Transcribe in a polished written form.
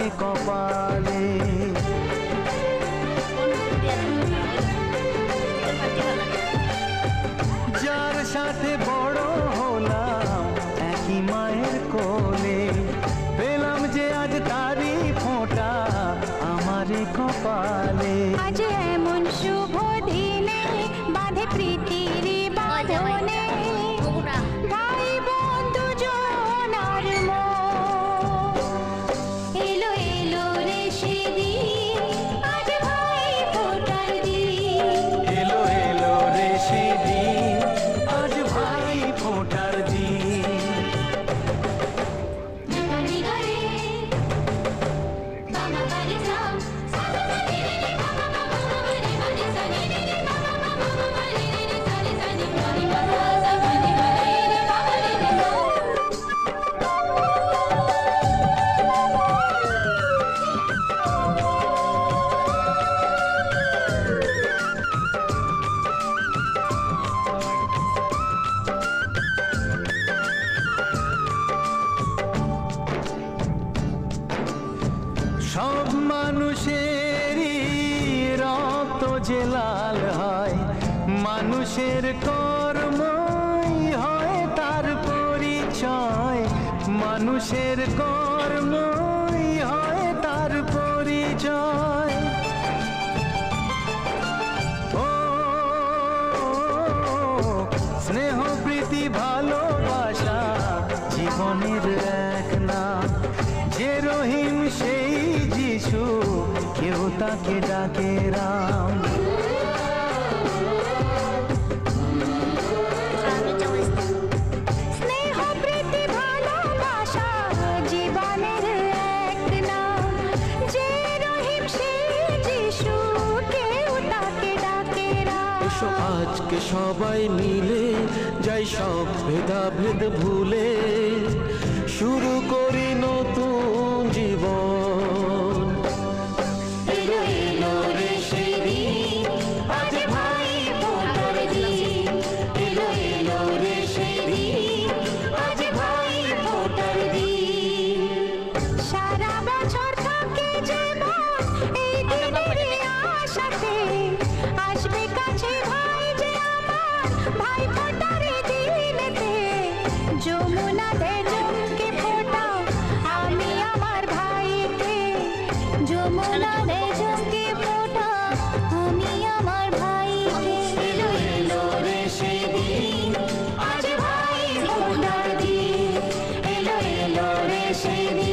আমারে কপালে। যার সাথে বড় হলাম একই মায়ের কোলে, পেলাম যে আজ তারি ফোঁটা আমারে কপালে। আজ এমন শুভ দিনে বাঁধে প্রীতির বাঁধনে, ভাই বন্ধু জনার মন। এলো এলো রে সেদিন, আজ ভাই ফোঁটার দিন। এলো এলো রে সেদিন, আজ ভাই ফোঁটার দিন। সব মানুষেরই রক্ত যে লাল হয়, মানুষের কর্মই হয় তার পরিচয়। মানুষের কর্মই হয় তার পরিচয়। ও স্নেহ প্রীতি ভালোবাসা জীবনের এক নাম। যে রহিম সেই যিশু, কেউ তাকে ডাকে রাম। স্নেহ প্রীতি ভালোবাসা জীবনের এক নাম। যে রহিম সেই যিশু, কেউ তাকে ডাকে রাম। এসো আজকে সবাই মিলে যাই সব ভেদাভেদ ভুলে, শুরু করি নতুন জীবন। এলো এলো রে সেদিন, আজ ভাই ফোঁটার দিন। এলো এলো রে সেদিন, আজ ভাই ফোঁটার দিন। সারা বছর থাকে যেমন এই দিনের আশাতে, আসবে কাছে ভাই যে আমার ভাই ফোঁটার দিনেতে। যমুনা দে জমকে ফোঁটাও আমি আমার ভাইকে, যমুনা দে জমকে ফোঁটাও আমি আমার ভাইকে। এলো এলো রে সেদিন, আজ ভাই ফোঁটার দিন। এলো এলো রে সেদিন।